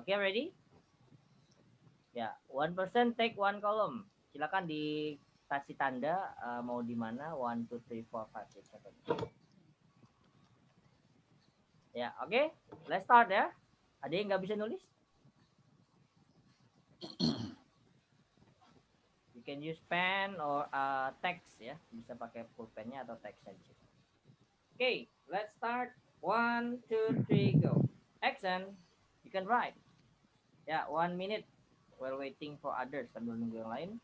Okay, ready? Ya, 1% take one column. Silakan dikasih tanda mau di mana 1, 2, 3, 4, 5, 6, 7. Ya, oke. Let's start ya. Ada yang nggak bisa nulis? You can use pen or text ya. Bisa pakai pulpennya atau text saja. Okay, let's start. 1, 2, 3, go. Action. You can write. Ya, 1 minute. While waiting for others sambil nunggu yang lain.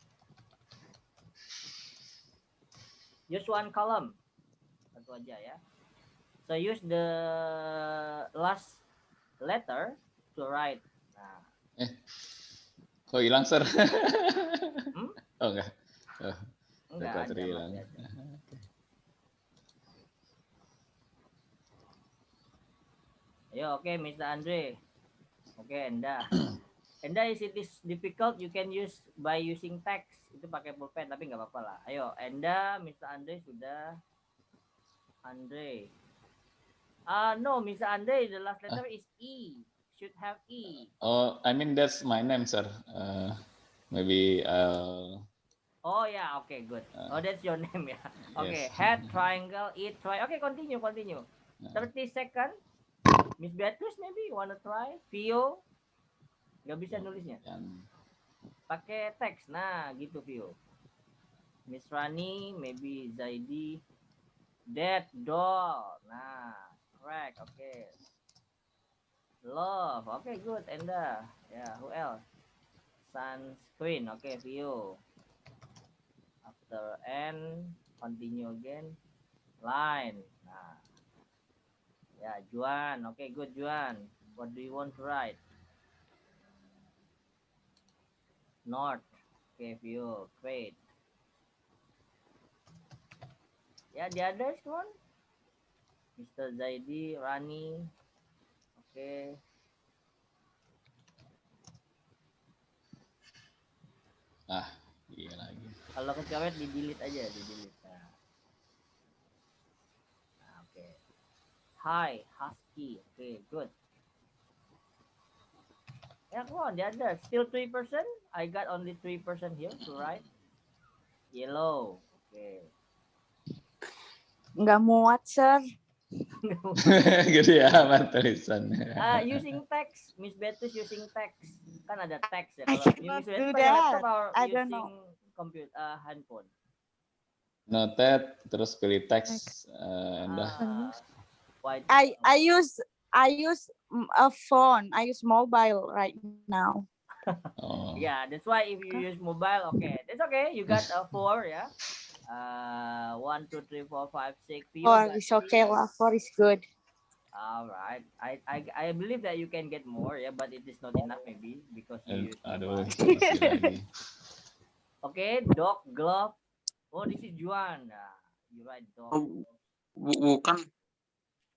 Use one column. Satu aja ya. So use the last letter to write. Nah. Kok hilang, Sir? Oh, enggak. Oh, enggak ada, hilang. Ayo, oke, Mr. Andre. Oke, Enda. Enda, is it is difficult? You can use by using text. Itu pakai pulpen, tapi nggak apa-apa lah. Ayo, Enda, Mr. Andre sudah. Andre. No, Mr. Andre, the last letter is E. Should have E. Oh, I mean that's my name, sir. Maybe Oh yeah, okay, good. Oh, that's your name ya. Okay, yes. Head, triangle, eat, try. Okay, continue. 30 seconds. Miss Beatrice, maybe you wanna try? Vio, nggak bisa nulisnya. Pakai teks, nah gitu Vio. Miss Rani, maybe Zaidi. Dead doll, nah correct, okay. Love, okay, good. Enda, yeah, who else? Sunscreen, okay, Vio. After N, continue again. Line, nah. Ya, Juan, okay, good Juan. What do you want to write? North, okay, Vio, great. Yeah, the others one. Mr. Zaidi, Rani. Okay. Iya lagi. Kalau kecoret di delete aja, di delete. Nah, okay. Hi, Husky. Okay, good. Yeah, come on, the others. Still 3%? I got only 3% here to write. Yellow. Okay. Nggak muat, sir. Gede amat tulisannya. Using text, Miss Beatrice using text. Kan ada text ya. Kalau Miss Beatrice pakai laptop or using computer, handphone. Noted, terus pilih teks. I use a phone. I use mobile right now. Oh. Yeah, that's why if you use mobile, okay, that's okay. You got a 4, yeah. 1, 2, 3, 4, 5, 6. 4 is okay lah. 4 is good. All right. I believe that you can get more, yeah, but it is not enough maybe because you use mobile. Okay, dog, glove. Oh, this is Juan. You write dog. Bukan.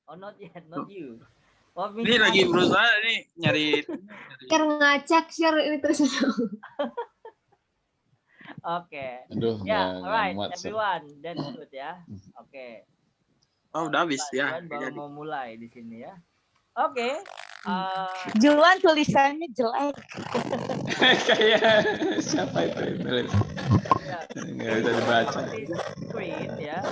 Oh, not yet, not you. Oh, ini lagi berusaha nih nyari. Karena ngacak share ini terus. Okay. Aduh, yeah, alright, everyone. That's good ya. Okay. Oh, udah habis ya. Baru mau mulai di sini ya. Oke. Juan tulisannya jelek. Kayak siapa itu nulis? Nggak bisa dibaca. Screen ya.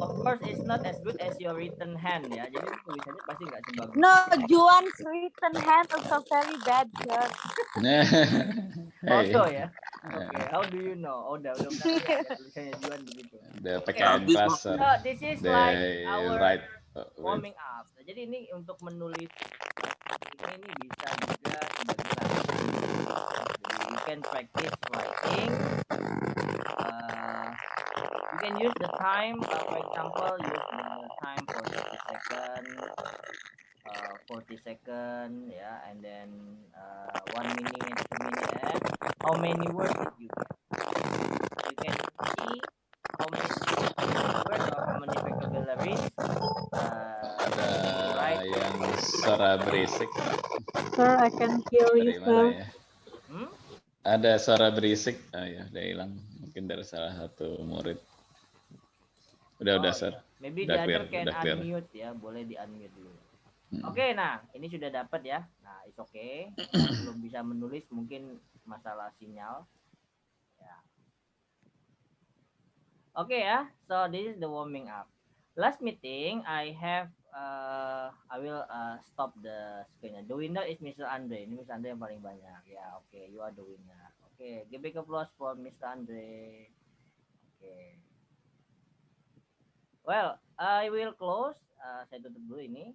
Of course, it's not as good as your written hand ya. Jadi tulisannya pasti nggak sebagus. No, Juan's written hand also very bad, sir. Also ya. Okay, how do you know? Oh, udah tulisannya Juan begitu. The PKN class. So this is like our warming up. Nah, jadi ini untuk menulis ini bisa juga jadi you can practice writing. You can use the time, for example, use the time for 30 seconds, 40 seconds, yeah, and then 1 minute, 2 minutes. How many words did you get? You can see how many words or how many vocabularies. Ada yang suara berisik. Sir, I can hear you, sir. Ya? Ada suara berisik. Ya, udah hilang. Mungkin dari salah satu murid. Udah, sir. Maybe the other can unmute ya, boleh di unmute dulu. Oke, nah ini sudah dapat ya. Nah, it's okay. Belum bisa menulis mungkin masalah sinyal. Ya. Oke ya. So this is the warming up. Last meeting I will stop the screen. The winner is Mr. Andre. Ini Mr. Andre yang paling banyak. Ya, oke, you are the winner. Oke, give big applause for Mr. Andre. Oke. Well, I will close. Saya tutup dulu ini.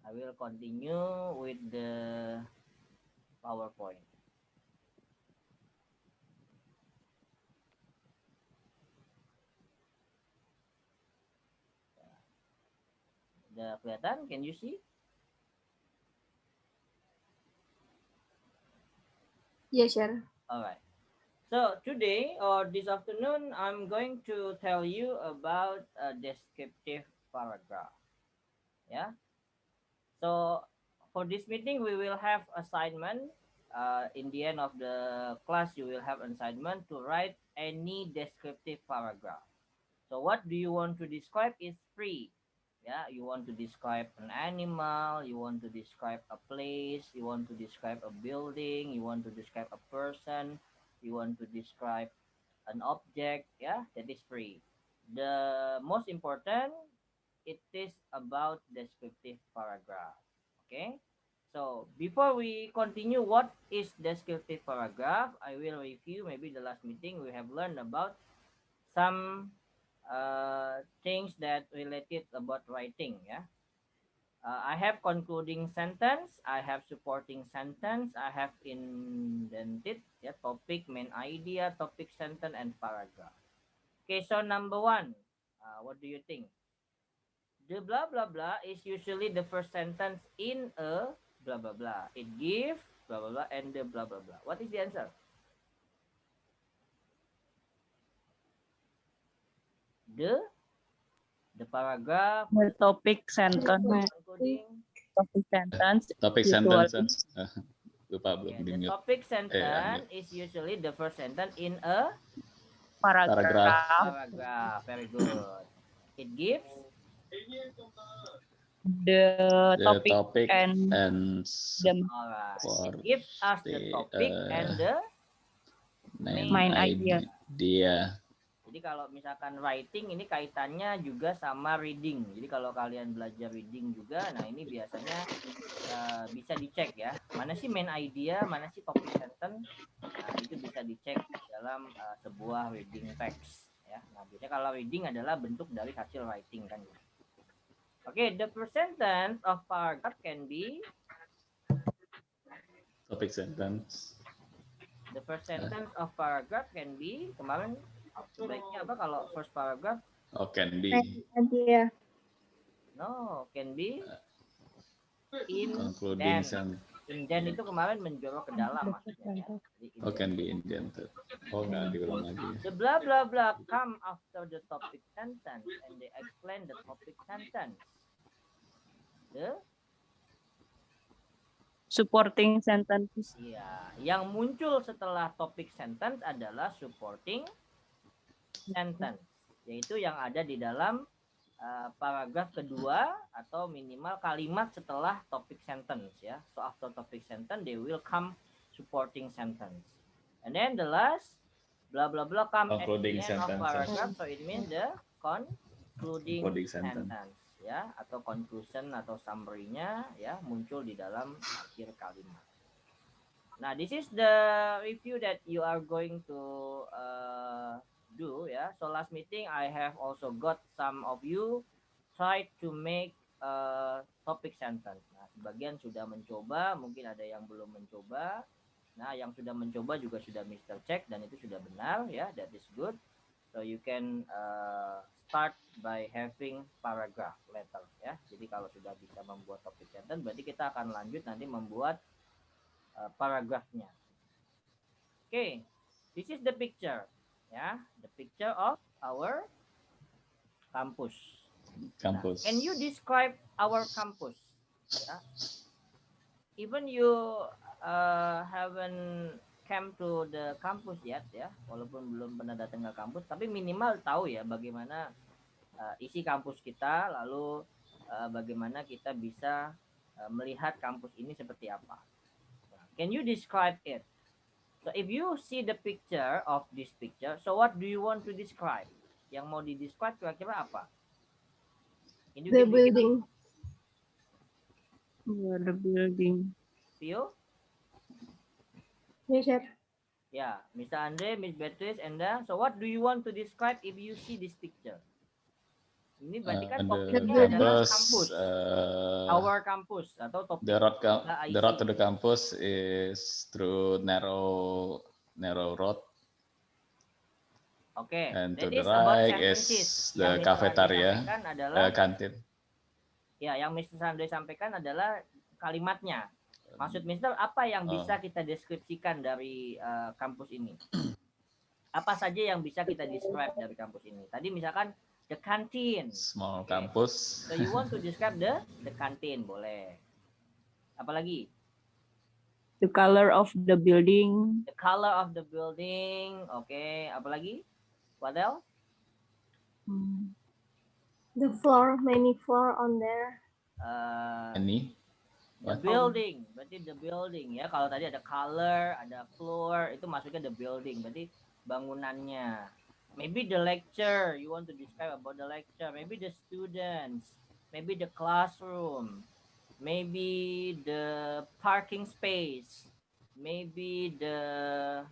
I will continue with the PowerPoint. Udah kelihatan? Can you see? Yes, sir. All right. So today or this afternoon, I'm going to tell you about a descriptive paragraph. Yeah. So for this meeting, we will have assignment. In the end of the class, you will have an assignment to write any descriptive paragraph. So what do you want to describe is free. Yeah, you want to describe an animal, you want to describe a place, you want to describe a building, you want to describe a person, you want to describe an object. Yeah, that is free. The most important, it is about descriptive paragraph. Okay, so before we continue what is descriptive paragraph, I will review maybe the last meeting we have learned about some things that related about writing. Yeah, I have concluding sentence, I have supporting sentence, I have indented, yeah, topic, main idea, topic, sentence, and paragraph. Okay, so number one, what do you think? The blah blah blah is usually the first sentence in a blah blah blah. It gives blah blah blah and the blah blah blah. What is the answer? The paragraph, The topic sentence. concluding. Topic sentence. Topik Usually. sentence. Lupa belum Okay, di the mute. topic sentence is usually the first sentence in a Paragraph. paragraph. Very good. It gives The The topic, topic and the alright. for It gives us the topic and the main idea. Jadi kalau misalkan writing ini kaitannya juga sama reading. Jadi kalau kalian belajar reading juga, nah ini biasanya bisa dicek ya. Mana sih main idea, mana sih topic sentence. Nah, itu bisa dicek dalam sebuah reading text ya. Nah, biasanya kalau reading adalah bentuk dari hasil writing kan. Oke, the first sentence of paragraph can be topic sentence. The first sentence of paragraph can be, kemarin sebaiknya apa kalau first paragraph? Oh, can be. Idea. No, can be Concluding sentence. indent itu kemarin menjorok ke dalam maksudnya. Ya. Oh, can be indented. Oh, nggak diulang lagi. The blah blah blah come after the topic sentence and they explain the topic sentence. The Supporting sentences. Iya, yang muncul setelah topik sentence adalah supporting sentence, yaitu yang ada di dalam paragraf kedua atau minimal kalimat setelah topik sentence ya. So after topic sentence they will come supporting sentence. And then the last blah blah blah come at the Concluding end of sentence. paragraph, so it means the concluding Concluding sentence. sentence ya, atau conclusion atau summary-nya ya muncul di dalam akhir kalimat. Nah, this is the review that you are going to do ya. So last meeting I have also got some of you try to make topic sentence. Nah, sebagian sudah mencoba, mungkin ada yang belum mencoba. Nah, yang sudah mencoba juga sudah Mr. Check dan itu sudah benar ya, that is good. So you can start by having paragraph letter ya. Jadi kalau sudah bisa membuat topic sentence, berarti kita akan lanjut nanti membuat paragrafnya. Okay, this is the picture ya, the picture of our campus. Campus. Can you describe our campus? Ya. Even you haven't come to the campus yet ya, walaupun belum pernah datang ke kampus, tapi minimal tahu ya bagaimana isi kampus kita, lalu bagaimana kita bisa melihat kampus ini seperti apa. Can you describe it? So if you see the picture of this picture, so what do you want to describe? Yang mau di-describe kira-kira apa? The building. The building. Pio? Yes, sir. Yeah, Mr. Andre, Miss Beatrice, Enda. So what do you want to describe if you see this picture? Ini berarti kan topiknya adalah kampus. Our campus atau topik. The road to the campus is through narrow road. Okay. And to the right is the cafeteria, kantin. Ya, yang Mr. Andre sampaikan adalah kalimatnya. Maksud Mister, apa yang bisa kita deskripsikan dari kampus ini? Apa saja yang bisa kita describe dari kampus ini? Tadi misalkan the canteen. Small campus. So you want to describe the canteen, boleh. Apalagi? The color of the building. The color of the building. Oke, apalagi? What else? The floor, many floor on there. Any? The building, berarti the building ya. Kalau tadi ada color, ada floor, itu masuknya the building, berarti bangunannya. Maybe the lecture, you want to describe about the lecture. Maybe the students, maybe the classroom, maybe the parking space, maybe the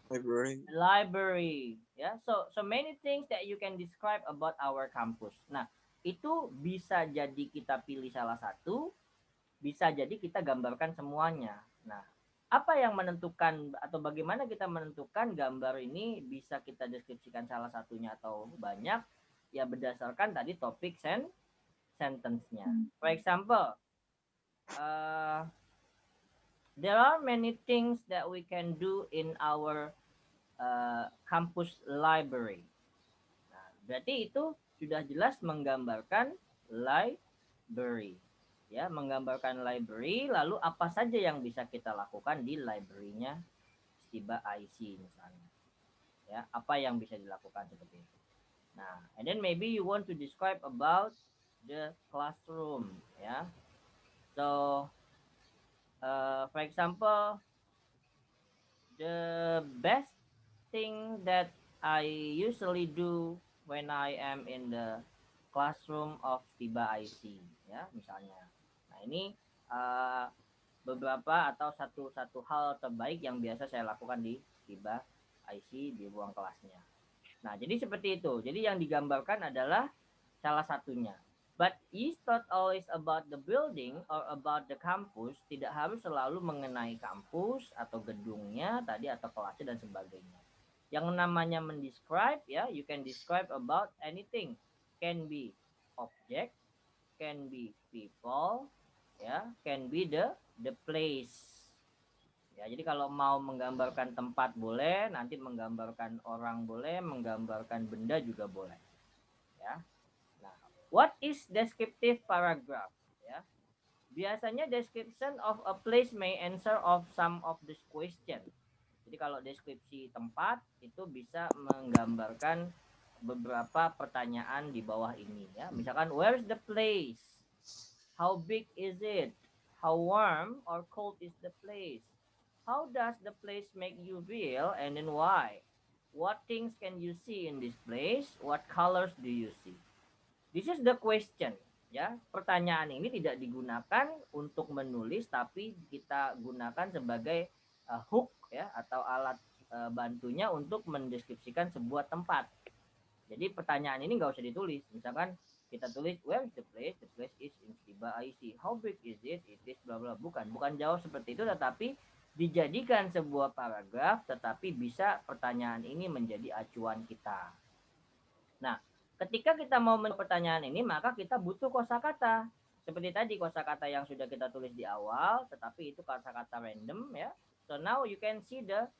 library. Ya, so many things that you can describe about our campus. Nah, itu bisa jadi kita pilih salah satu, bisa jadi kita gambarkan semuanya. Nah, apa yang menentukan atau bagaimana kita menentukan gambar ini bisa kita deskripsikan salah satunya atau banyak, ya berdasarkan tadi topik sentence-nya. For example, there are many things that we can do in our campus library. Nah, berarti itu sudah jelas menggambarkan library. Ya, menggambarkan library, lalu apa saja yang bisa kita lakukan di library-nya Stiba IC misalnya. Ya, apa yang bisa dilakukan seperti itu. Nah, and then maybe you want to describe about the classroom, ya. So, for example, the best thing that I usually do when I am in the classroom of Stiba IC, ya, misalnya. Ini beberapa atau satu hal terbaik yang biasa saya lakukan di Stiba IC di ruang kelasnya. Nah, jadi seperti itu. Jadi yang digambarkan adalah salah satunya. But it's not always about the building or about the campus. Tidak harus selalu mengenai kampus atau gedungnya tadi atau kelasnya dan sebagainya. Yang namanya mendescribe, ya, you can describe about anything. Can be object, can be people, ya, can be the place. Ya, jadi kalau mau menggambarkan tempat boleh, nanti menggambarkan orang boleh, menggambarkan benda juga boleh. Ya. Nah, what is descriptive paragraph? Ya. Biasanya description of a place may answer of some of this question. Jadi kalau deskripsi tempat itu bisa menggambarkan beberapa pertanyaan di bawah ini, ya. Misalkan where is the place? How big is it? How warm or cold is the place? How does the place make you feel and then why? What things can you see in this place? What colors do you see? This is the question, ya. Pertanyaan ini tidak digunakan untuk menulis, tapi kita gunakan sebagai hook, ya, atau alat bantunya untuk mendeskripsikan sebuah tempat. Jadi pertanyaan ini nggak usah ditulis. Misalkan kita tulis where is the place? The place is in Stiba IC. How big is it? It is bla bla. Bukan jawab seperti itu, tetapi dijadikan sebuah paragraf, tetapi bisa pertanyaan ini menjadi acuan kita. Nah, ketika kita mau menjawab pertanyaan ini, maka kita butuh kosakata. Seperti tadi kosakata yang sudah kita tulis di awal, tetapi itu kosakata random, ya. So now you can see the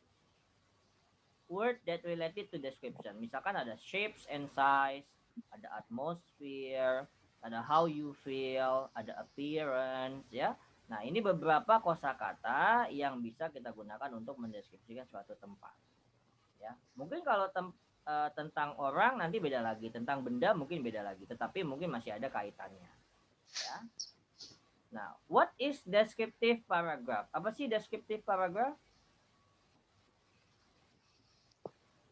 word that related to description. Misalkan ada shapes and size, ada atmosphere, ada how you feel, ada appearance, ya. Nah, ini beberapa kosakata yang bisa kita gunakan untuk mendeskripsikan suatu tempat. Ya, mungkin kalau tentang orang nanti beda lagi, tentang benda mungkin beda lagi, tetapi mungkin masih ada kaitannya. Ya. Nah, what is descriptive paragraph? Apa sih descriptive paragraph?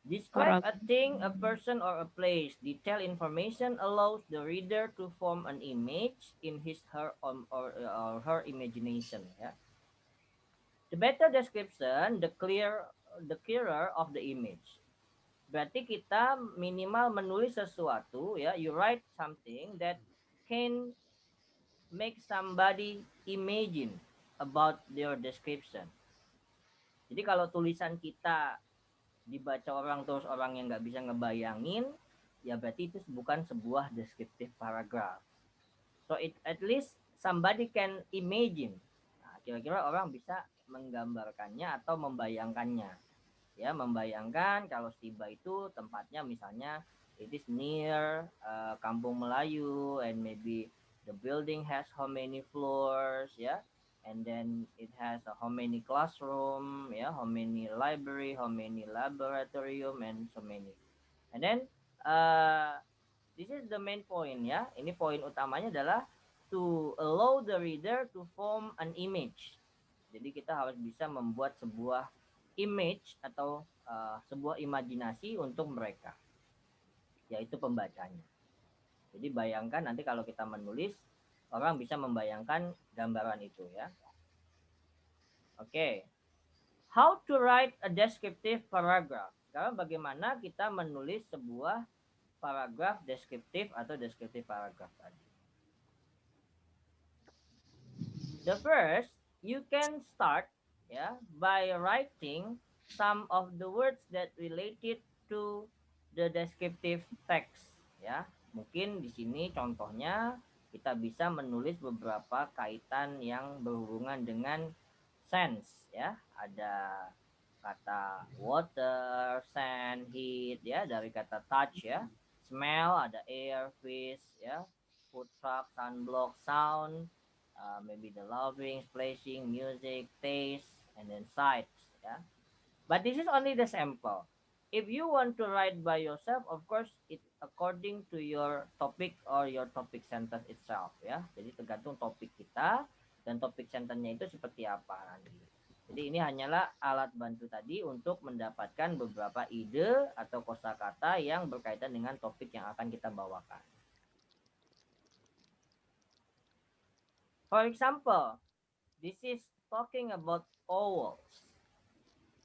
Describe a thing, a person, or a place. Detailed information allows the reader to form an image in his, her, or her imagination. Ya. The better description, the clearer of the image. Berarti kita minimal menulis sesuatu, ya. You write something that can make somebody imagine about their description. Jadi kalau tulisan kita dibaca orang terus orang yang nggak bisa ngebayangin, ya berarti itu bukan sebuah descriptive paragraph. So at least somebody can imagine. Nah, kira-kira orang bisa menggambarkannya atau membayangkannya. Ya, membayangkan kalau Stiba itu tempatnya misalnya it is near Kampung Melayu, and maybe the building has how many floors, ya. And then it has how many classroom, ya, how many library, how many laboratorium, and so many. And then this is the main point, ya. Ini poin utamanya adalah to allow the reader to form an image. Jadi kita harus bisa membuat sebuah image atau sebuah imajinasi untuk mereka, yaitu pembacanya. Jadi bayangkan nanti kalau kita menulis, orang bisa membayangkan gambaran itu, ya. Oke. How to write a descriptive paragraph. Sekarang bagaimana kita menulis sebuah paragraf deskriptif atau deskriptif paragraf tadi. The first, you can start, ya, by writing some of the words that related to the descriptive text, ya. Mungkin di sini contohnya kita bisa menulis beberapa kaitan yang berhubungan dengan sense, ya. Ada kata water, sand, heat, ya, dari kata touch, ya. Smell, ada air, fish, ya. Food truck, sunblock, sound, maybe the loving, splashing, music, taste, and then sights, ya. But this is only the sample. If you want to write by yourself, of course, it according to your topic or your topic sentence itself, ya. Jadi tergantung topik kita dan topik sentence-nya itu seperti apa nanti. Jadi ini hanyalah alat bantu tadi untuk mendapatkan beberapa ide atau kosakata yang berkaitan dengan topik yang akan kita bawakan. For example, this is talking about owls.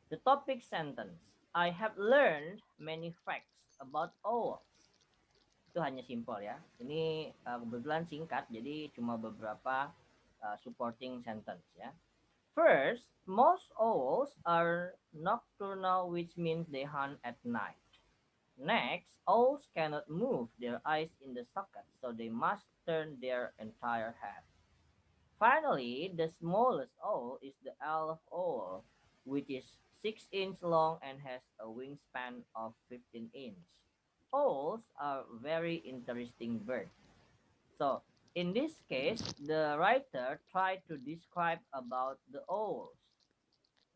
The topic sentence, I have learned many facts about owls. Itu hanya simpel, ya. Ini kebetulan singkat, jadi cuma beberapa supporting sentence, ya. First, most owls are nocturnal, which means they hunt at night. Next, owls cannot move their eyes in the socket, so they must turn their entire head. Finally, the smallest owl is the elf owl, which is 6 inches long and has a wingspan of 15 inches. Owls are very interesting birds. So, in this case, the writer tried to describe about the owls.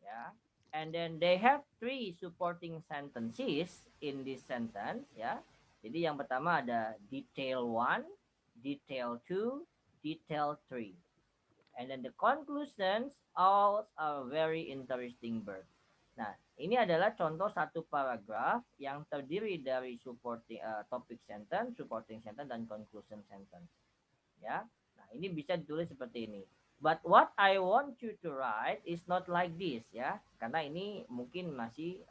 Yeah. And then they have 3 supporting sentences in this sentence, ya. Jadi yang pertama ada detail 1, detail 2, detail 3. And then the conclusions, owls are very interesting birds. Nah, ini adalah contoh satu paragraf yang terdiri dari supporting topic sentence, supporting sentence, dan conclusion sentence. Ya, nah ini bisa ditulis seperti ini. But what I want you to write is not like this, ya, karena ini mungkin masih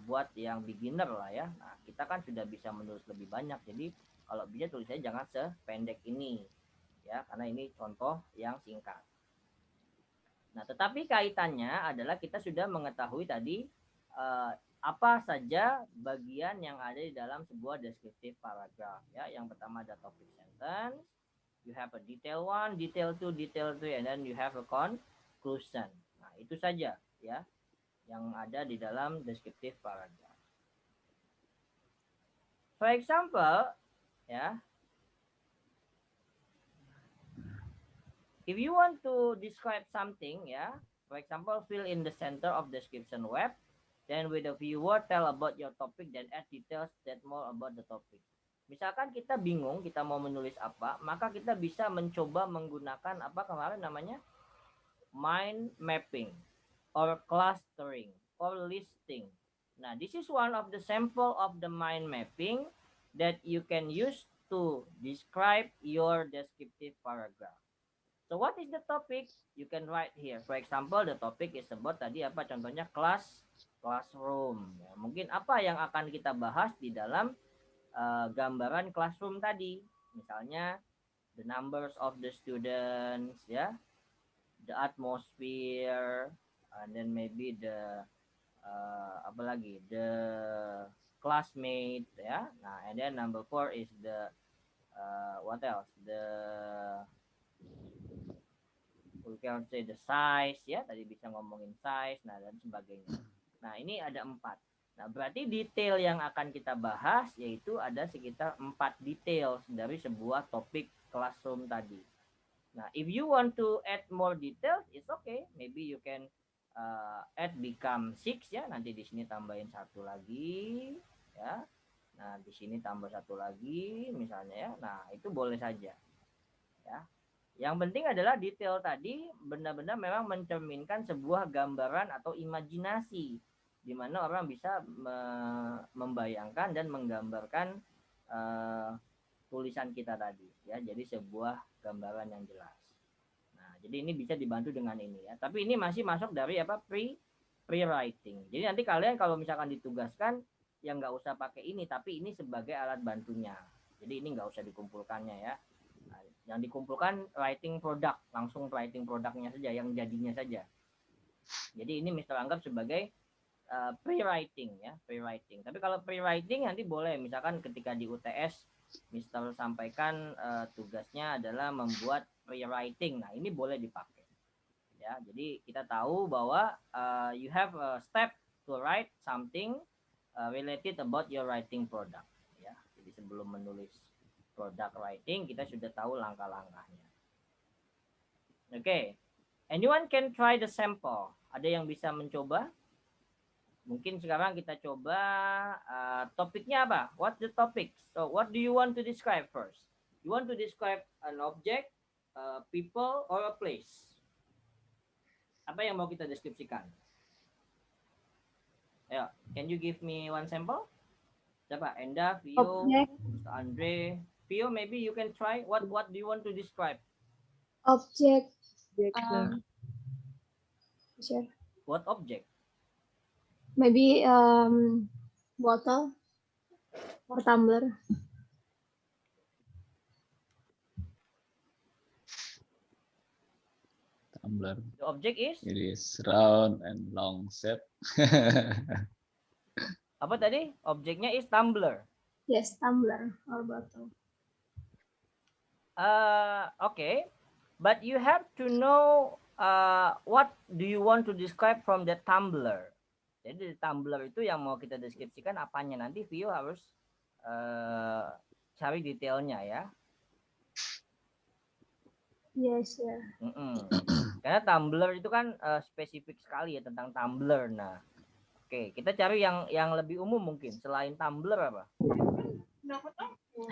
buat yang beginner lah, ya. Nah, kita kan sudah bisa menulis lebih banyak, jadi kalau bisa tulisnya jangan sependek ini, ya, karena ini contoh yang singkat. Nah, tetapi kaitannya adalah kita sudah mengetahui tadi apa saja bagian yang ada di dalam sebuah descriptive paragraph, ya. Yang pertama ada topic sentence, you have a detail 1, detail 2, detail 3, and then you have a conclusion. Nah, itu saja, ya, yang ada di dalam descriptive paragraph. For example, ya, if you want to describe something, ya, for example, fill in the center of description web, then with the viewer tell about your topic, then add details that more about the topic. Misalkan kita bingung, kita mau menulis apa, maka kita bisa mencoba menggunakan apa kemarin namanya mind mapping or clustering or listing. Nah, this is one of the sample of the mind mapping that you can use to describe your descriptive paragraph. So what is the topic? You can write here. For example, the topic is about tadi apa contohnya classroom. Ya, mungkin apa yang akan kita bahas di dalam gambaran classroom tadi. Misalnya the numbers of the students, ya, the atmosphere, and then maybe the apa lagi, the classmate, ya. Nah, and then number 4 is the what else? We can say the size, ya, tadi bisa ngomongin size, nah dan sebagainya. Nah, ini ada 4. Nah, berarti detail yang akan kita bahas yaitu ada sekitar 4 detail dari sebuah topik classroom tadi. Nah, if you want to add more details, it's okay. Maybe you can add become 6, ya. Nanti di sini tambahin 1 lagi, ya. Nah, di sini tambah 1 lagi misalnya, ya. Nah, itu boleh saja. Ya. Yang penting adalah detail tadi benar-benar memang mencerminkan sebuah gambaran atau imajinasi di mana orang bisa membayangkan dan menggambarkan tulisan kita tadi, ya. Jadi sebuah gambaran yang jelas. Nah, jadi ini bisa dibantu dengan ini, ya. Tapi ini masih masuk dari apa pre-writing. Jadi nanti kalian kalau misalkan ditugaskan yang nggak usah pakai ini, tapi ini sebagai alat bantunya. Jadi ini nggak usah dikumpulkannya, ya. Nah, yang dikumpulkan writing product, langsung writing produknya saja, yang jadinya saja. Jadi ini Mr. anggap sebagai pre-writing, ya, pre-writing. Tapi kalau pre-writing nanti boleh, misalkan ketika di UTS Mr. sampaikan tugasnya adalah membuat pre-writing. Nah, ini boleh dipakai. Ya, jadi kita tahu bahwa you have a step to write something related about your writing product, ya. Jadi sebelum menulis product writing kita sudah tahu langkah-langkahnya. Oke. Anyone can try the sample. Ada yang bisa mencoba? Mungkin sekarang kita coba topiknya apa? What's the topic? So what do you want to describe first? You want to describe an object, people, or a place? Apa yang mau kita deskripsikan? Ayo, can you give me one sample? Siapa? Enda, Vio, Object. Mr. Andre. Vio, maybe you can try. What do you want to describe? Object. Sure. What object? Maybe bottle or tumbler. Tumbler. The object is? It is round and long shape. Apa tadi? Objeknya is tumbler. Yes, tumbler or bottle. Okay, but you have to know what do you want to describe from the tumbler. Jadi tumbler itu yang mau kita deskripsikan apanya, nanti Vio harus cari detailnya, ya. Yes, yeah. Karena tumbler itu kan spesifik sekali ya tentang tumbler. Nah, oke, kita cari yang lebih umum mungkin selain tumbler apa?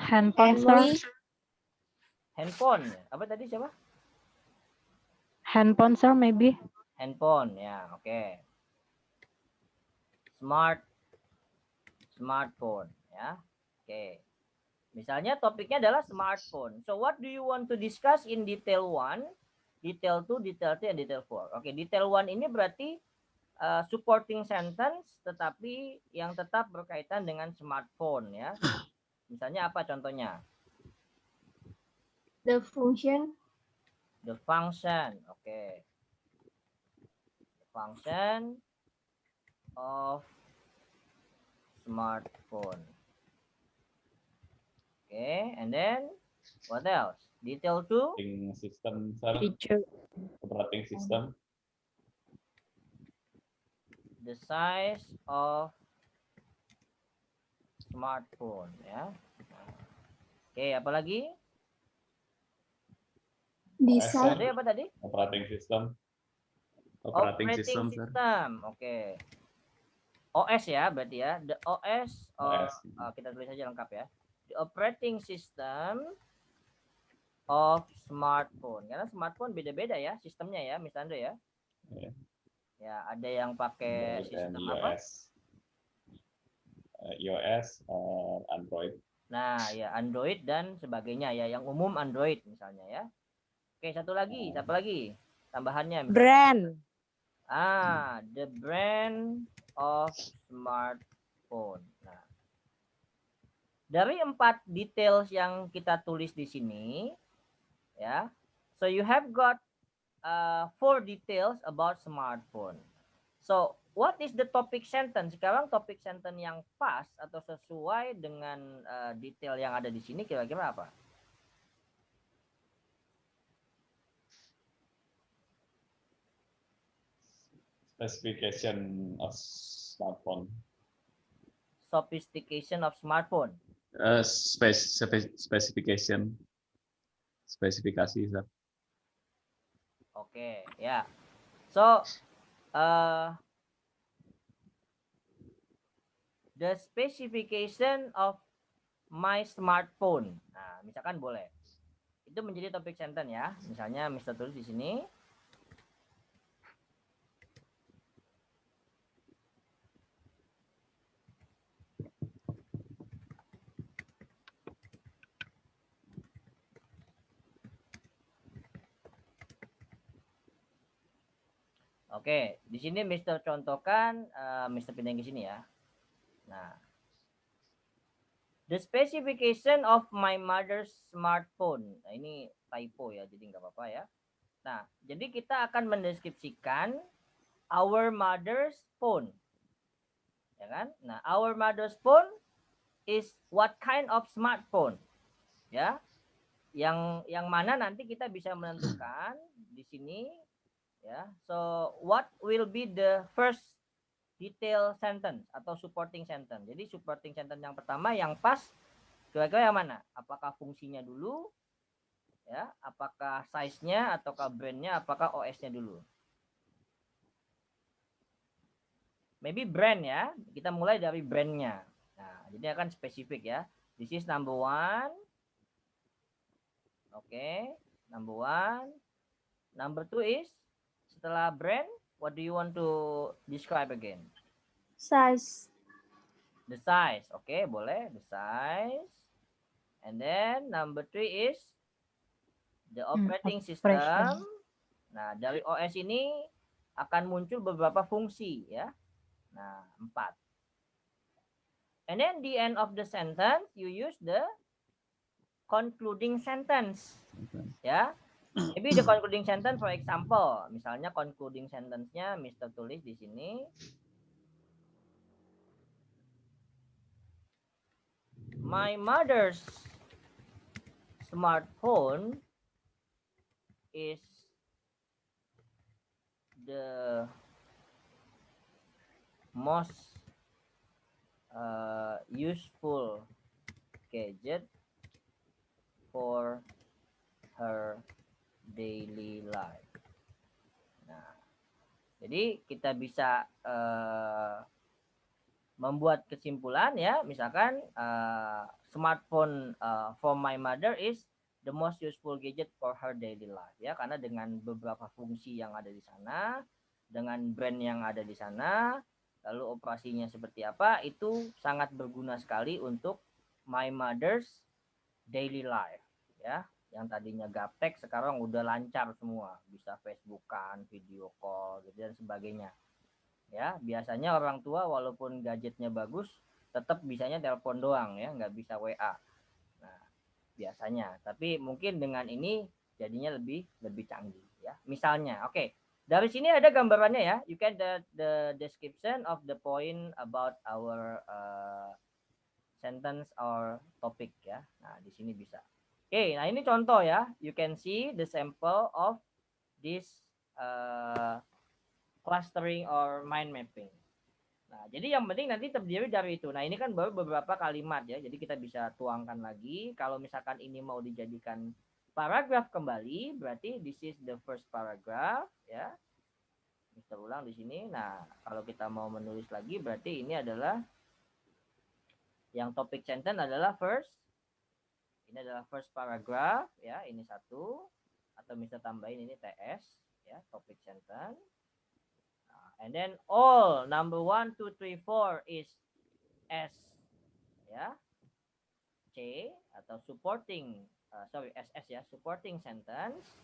Handphone, sir. Handphone. Apa tadi siapa? Handphone, sir, maybe. Handphone, ya, oke. Smartphone, ya. Oke. Misalnya topiknya adalah smartphone. So what do you want to discuss in detail 1, detail 2, detail 3, and detail 4? Oke, detail 1 ini berarti supporting sentence tetapi yang tetap berkaitan dengan smartphone, ya. Misalnya apa contohnya? The function. The function, oke. The function of smartphone. Okay, and then what else? Detail 2. Operating system, sir. Teacher. Operating system. The size of smartphone, ya. Oke, apa lagi? Design. Tadi apa tadi? Operating system. Operating system. Oke. OS ya berarti ya. The OS. OS. Kita tulis aja lengkap ya. The operating system of smartphone. Karena smartphone beda-beda ya sistemnya ya, Miss Andre ya. Ya. Ya, ada yang pakai Android and sistem apa? iOS. iOS, Android. Nah, ya Android dan sebagainya ya, yang umum Android misalnya ya. Oke, satu lagi, siapa lagi? Tambahannya misalnya. Brand. The brand of smartphone. Nah, dari 4 details yang kita tulis di sini, ya. So you have got 4 details about smartphone. So what is the topic sentence? Sekarang topic sentence yang pas atau sesuai dengan detail yang ada di sini kira-kira apa? Specification of smartphone. Sophistication of smartphone. Specification. Spesifikasi, Ustaz. Oke, ya. So the specification of my smartphone. Nah, misalkan boleh. Itu menjadi topik sentence ya. Misalnya Mr. tulis di sini. Oke, di sini Mr. contohkan, Mr. pindahin ke sini ya. Nah, the specification of my mother's smartphone. Nah, ini typo ya, jadi nggak apa-apa ya. Nah, jadi kita akan mendeskripsikan our mother's phone. Ya kan? Nah, our mother's phone is what kind of smartphone? Ya. Yang mana nanti kita bisa menentukan di sini ya. So what will be the first detail sentence atau supporting sentence? Jadi supporting sentence yang pertama yang pas kira-kira yang mana? Apakah fungsinya dulu ya, apakah size-nya ataukah brand-nya, apakah OS-nya dulu? Maybe brand ya. Kita mulai dari brand-nya. Nah, jadi akan spesifik ya. This is number 1. Oke, number 1. Number 2 is setelah brand, what do you want to describe again? Size. The size. Oke, boleh. The size. And then number 3 is the operating system. Nah, dari OS ini akan muncul beberapa fungsi ya. Nah, 4. And then the end of the sentence, you use the concluding sentence. Ya. Maybe the concluding sentence, for example, misalnya concluding sentence-nya Mr. tulis di sini. My mother's smartphone is the most useful gadget for her daily life. Nah, jadi kita bisa membuat kesimpulan ya, misalkan smartphone for my mother is the most useful gadget for her daily life ya, karena dengan beberapa fungsi yang ada di sana, dengan brand yang ada di sana, lalu operasinya seperti apa, itu sangat berguna sekali untuk my mother's daily life ya. Yang tadinya gaptek sekarang udah lancar semua, bisa Facebookan, video call gitu dan sebagainya. Ya, biasanya orang tua walaupun gadgetnya bagus, tetap bisanya telepon doang ya, nggak bisa WA. Nah, biasanya. Tapi mungkin dengan ini jadinya lebih canggih ya. Misalnya, oke. Dari sini ada gambarannya ya. You can the description of the point about our sentence or topic ya. Nah, di sini bisa. Oke, nah ini contoh ya. You can see the sample of this clustering or mind mapping. Nah, jadi yang penting nanti terdiri dari itu. Nah, ini kan baru beberapa kalimat ya. Jadi kita bisa tuangkan lagi. Kalau misalkan ini mau dijadikan paragraf kembali, berarti this is the first paragraph ya. Kita ulang di sini. Nah, kalau kita mau menulis lagi, berarti ini adalah yang topik sentence adalah first Ini adalah first paragraph ya, ini satu, atau bisa tambahin ini TS ya, topic sentence. And then all number 1, 2, 3, 4 is S ya, C atau supporting SS ya, supporting sentence.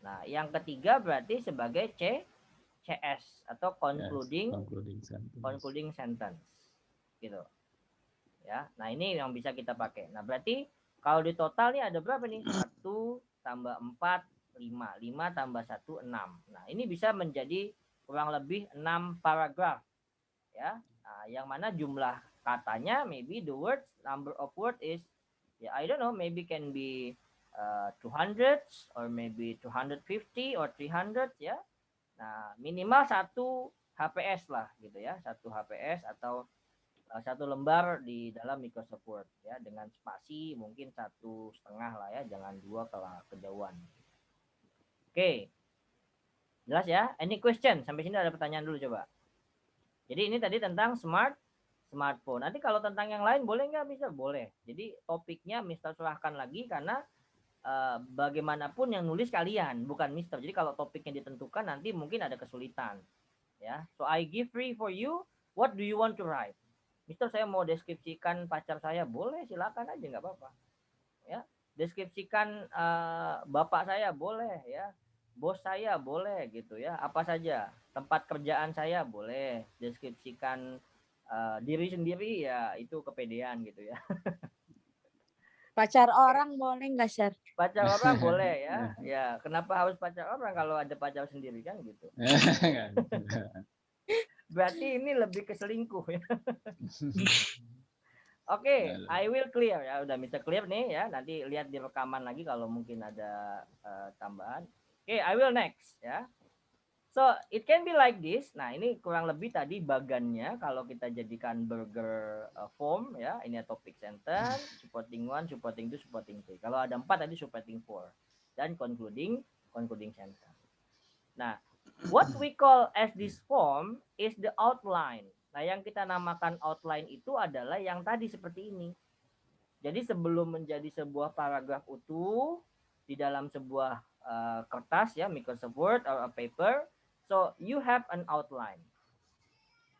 Nah, yang ketiga berarti sebagai CS atau concluding sentence. Gitu. Ya. Nah, ini yang bisa kita pakai. Nah, berarti kalau di total nih ada berapa nih? 1 tambah 4 5. 5 tambah 1 6. Nah, ini bisa menjadi kurang lebih 6 paragraf. Ya. Nah, yang mana jumlah katanya maybe the words number of word is ya I don't know, maybe can be 200 or maybe 250 or 300 ya. Nah, minimal 1 HPS lah gitu ya, 1 HPS atau 1 lembar di dalam Microsoft Word ya, dengan spasi mungkin 1,5 lah ya, jangan 2 kalau kejauhan. Oke. Jelas ya? Any question? Sampai sini ada pertanyaan dulu coba. Jadi ini tadi tentang smartphone. Nanti kalau tentang yang lain boleh nggak? Bisa, boleh. Jadi topiknya Mister serahkan lagi karena bagaimanapun yang nulis kalian, bukan Mister. Jadi kalau topiknya ditentukan nanti mungkin ada kesulitan. Ya, so I give free for you. What do you want to write? Mister, saya mau deskripsikan pacar saya, boleh, silakan aja, nggak apa-apa. Ya, deskripsikan bapak saya, boleh ya. Bos saya, boleh gitu ya. Apa saja. Tempat kerjaan saya, boleh. Deskripsikan diri sendiri ya, itu kepedean gitu ya. Pacar orang boleh nggak, Sir? Pacar orang boleh ya. Ya, kenapa harus pacar orang kalau ada pacar sendiri kan gitu. Berarti ini lebih ke selingkuh ya. Oke, I will clear ya. Udah bisa clear nih ya. Nanti lihat di rekaman lagi kalau mungkin ada tambahan. Oke, I will next ya. So, it can be like this. Nah, ini kurang lebih tadi bagannya kalau kita jadikan burger form ya. Ini topic sentence, supporting 1, supporting 2, supporting 3. Kalau ada 4 tadi supporting 4 dan concluding sentence. Nah, what we call as this form is the outline. Nah, yang kita namakan outline itu adalah yang tadi seperti ini. Jadi sebelum menjadi sebuah paragraf utuh di dalam sebuah kertas ya, Microsoft Word or a paper, so you have an outline.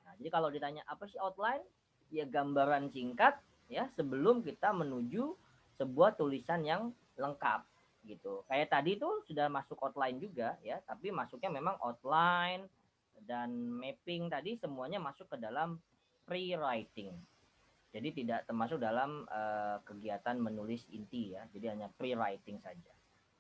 Nah, jadi kalau ditanya apa sih outline? Ya gambaran singkat ya sebelum kita menuju sebuah tulisan yang lengkap gitu. Kayak tadi tuh sudah masuk outline juga ya, tapi masuknya memang outline dan mapping tadi semuanya masuk ke dalam pre-writing. Jadi tidak termasuk dalam kegiatan menulis inti ya. Jadi hanya pre-writing saja.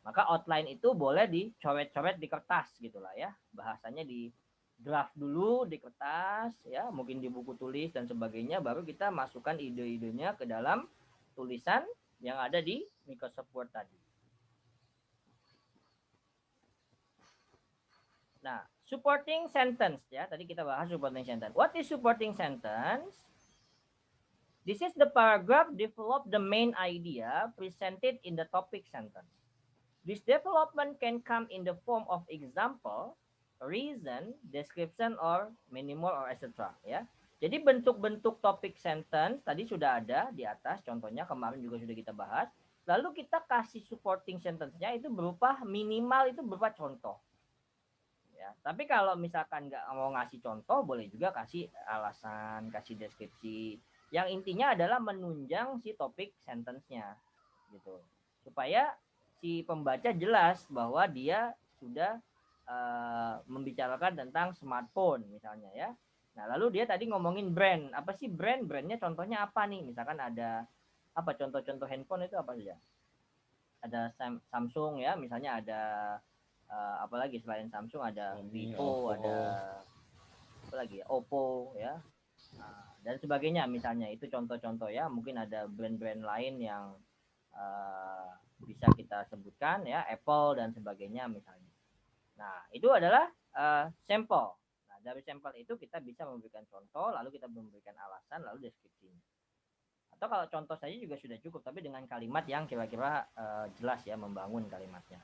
Maka outline itu boleh dicoret-coret di kertas gitulah ya. Bahasanya di draft dulu di kertas ya, mungkin di buku tulis dan sebagainya, baru kita masukkan ide-idenya ke dalam tulisan yang ada di Microsoft Word tadi. Nah, supporting sentence ya. Tadi kita bahas supporting sentence. What is supporting sentence? This is the paragraph develop the main idea presented in the topic sentence. This development can come in the form of example, reason, description, or minimal, or etc. Ya. Jadi bentuk-bentuk topik sentence tadi sudah ada di atas, contohnya kemarin juga sudah kita bahas. Lalu kita kasih supporting sentence-nya itu berupa minimal, itu berupa contoh. Ya, tapi kalau misalkan nggak mau ngasih contoh, boleh juga kasih alasan, kasih deskripsi. Yang intinya adalah menunjang si topik sentence-nya, gitu. Supaya si pembaca jelas bahwa dia sudah membicarakan tentang smartphone misalnya ya. Nah, lalu dia tadi ngomongin brand. Apa sih brand? Brandnya contohnya apa nih? Misalkan ada apa contoh-contoh handphone itu apa saja? Ada Samsung ya, misalnya ada apalagi selain Samsung ada Vivo, ada apa lagi? Oppo ya. Dan sebagainya misalnya. Itu contoh-contoh ya. Mungkin ada brand-brand lain yang bisa kita sebutkan ya, Apple dan sebagainya misalnya. Nah, itu adalah sampel. Nah, dari sampel itu kita bisa memberikan contoh, lalu kita memberikan alasan, lalu deskripsinya. Atau kalau contoh saja juga sudah cukup, tapi dengan kalimat yang kira-kira jelas ya, membangun kalimatnya.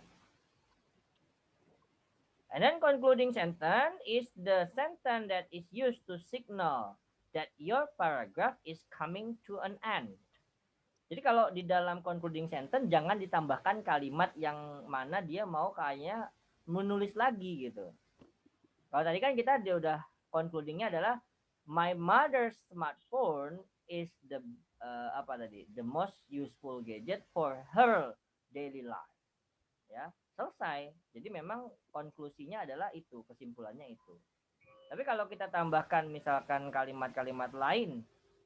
And then concluding sentence is the sentence that is used to signal that your paragraph is coming to an end. Jadi kalau di dalam concluding sentence jangan ditambahkan kalimat yang mana dia mau kayaknya menulis lagi gitu. Kalau tadi kan dia udah concludingnya adalah my mother's smartphone is the the most useful gadget for her daily life. Ya, selesai. Jadi memang konklusinya adalah itu, kesimpulannya itu. Tapi kalau kita tambahkan misalkan kalimat-kalimat lain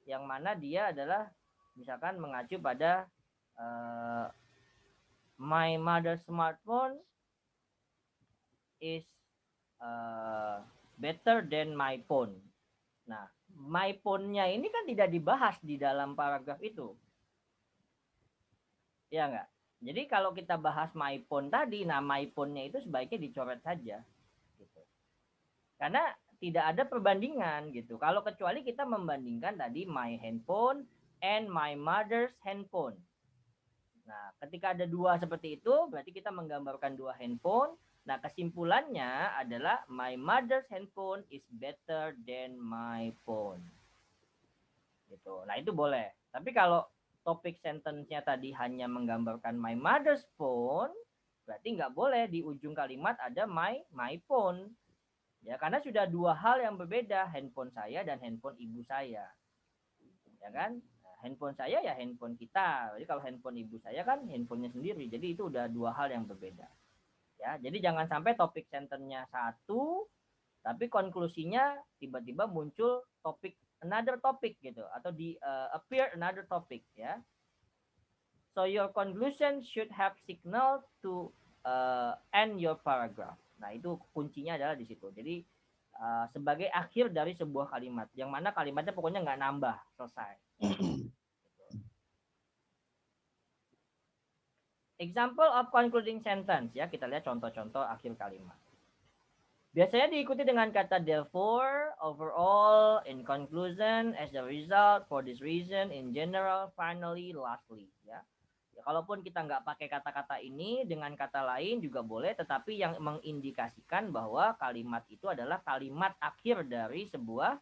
yang mana dia adalah misalkan mengacu pada my mother's smartphone is better than my phone. Nah, my phone-nya ini kan tidak dibahas di dalam paragraf itu. Ya enggak? Jadi kalau kita bahas my phone tadi, nah my phone-nya itu sebaiknya dicoret saja. Gitu. Karena tidak ada perbandingan gitu. Kalau kecuali kita membandingkan tadi my handphone and my mother's handphone. Nah, ketika ada dua seperti itu, berarti kita menggambarkan dua handphone. Nah, kesimpulannya adalah my mother's handphone is better than my phone. Gitu. Nah, itu boleh. Tapi kalau topik sentence-nya tadi hanya menggambarkan my mother's phone, berarti nggak boleh di ujung kalimat ada my phone. Ya, karena sudah dua hal yang berbeda, handphone saya dan handphone ibu saya. Ya kan? Nah, handphone saya ya handphone kita. Jadi kalau handphone ibu saya kan handphonenya sendiri. Jadi itu udah dua hal yang berbeda. Ya, jadi jangan sampai topik sentence-nya satu, tapi konklusinya tiba-tiba muncul topik another topic gitu atau di appear another topic ya. So your conclusion should have signal to end your paragraph. Nah, itu kuncinya adalah di situ. Jadi sebagai akhir dari sebuah kalimat, yang mana kalimatnya pokoknya nggak nambah, selesai. Example of concluding sentence ya, kita lihat contoh-contoh akhir kalimat. Biasanya diikuti dengan kata therefore, overall, in conclusion, as a result, for this reason, in general, finally, lastly. Ya, kalaupun kita nggak pakai kata-kata ini, dengan kata lain juga boleh, tetapi yang mengindikasikan bahwa kalimat itu adalah kalimat akhir dari sebuah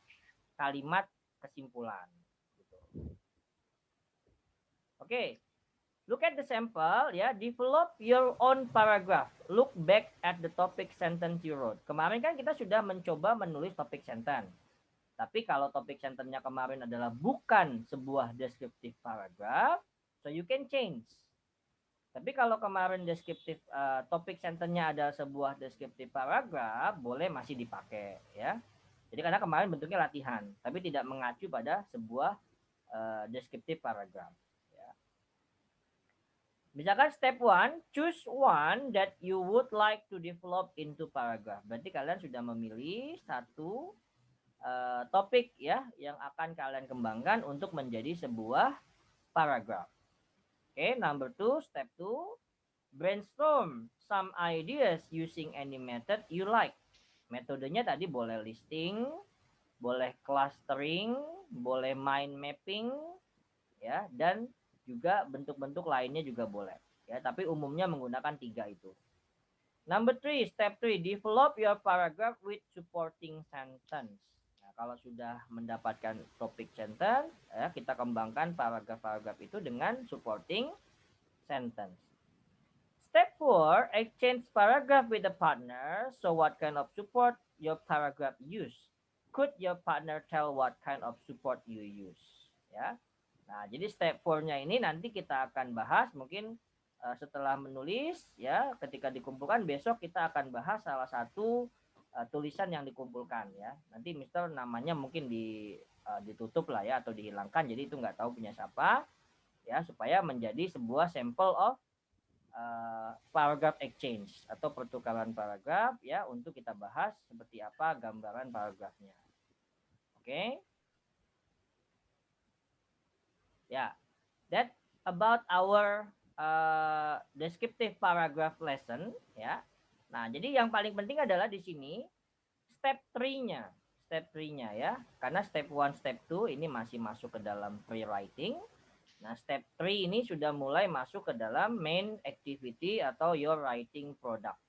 kalimat kesimpulan. Gitu. Oke. Look at the sample, ya. Develop your own paragraph. Look back at the topic sentence you wrote. Kemarin kan kita sudah mencoba menulis topic sentence. Tapi kalau topic sentence-nya kemarin adalah bukan sebuah descriptive paragraph, so you can change. Tapi kalau kemarin descriptive topic sentence-nya adalah sebuah descriptive paragraph, boleh masih dipakai, ya. Jadi karena kemarin bentuknya latihan, tapi tidak mengacu pada sebuah descriptive paragraph. Misalkan step 1, choose one that you would like to develop into paragraph. Berarti kalian sudah memilih satu topik ya yang akan kalian kembangkan untuk menjadi sebuah paragraph. Oke, number 2, step 2, brainstorm some ideas using any method you like. Metodenya tadi boleh listing, boleh clustering, boleh mind mapping, ya, dan juga bentuk-bentuk lainnya juga boleh ya, tapi umumnya menggunakan 3 itu. Number 3, step 3, develop your paragraph with supporting sentence. Nah, kalau sudah mendapatkan topik sentence ya, kita kembangkan paragraf-paragraf itu dengan supporting sentence. Step 4, exchange paragraph with a partner. So what kind of support your paragraph use? Could your partner tell what kind of support you use? Ya. Nah, jadi step 4-nya ini nanti kita akan bahas mungkin setelah menulis ya, ketika dikumpulkan besok kita akan bahas salah satu tulisan yang dikumpulkan ya. Nanti Mister namanya mungkin ditutup lah ya atau dihilangkan, jadi itu nggak tahu punya siapa ya, supaya menjadi sebuah sampel of paragraph exchange atau pertukaran paragraf ya, untuk kita bahas seperti apa gambaran paragrafnya. Oke. Ya, that about our descriptive paragraph lesson ya. Nah, jadi yang paling penting adalah di sini step 3-nya. Step 3-nya ya. Karena step 1, step 2 ini masih masuk ke dalam pre-writing. Nah, step 3 ini sudah mulai masuk ke dalam main activity atau your writing product.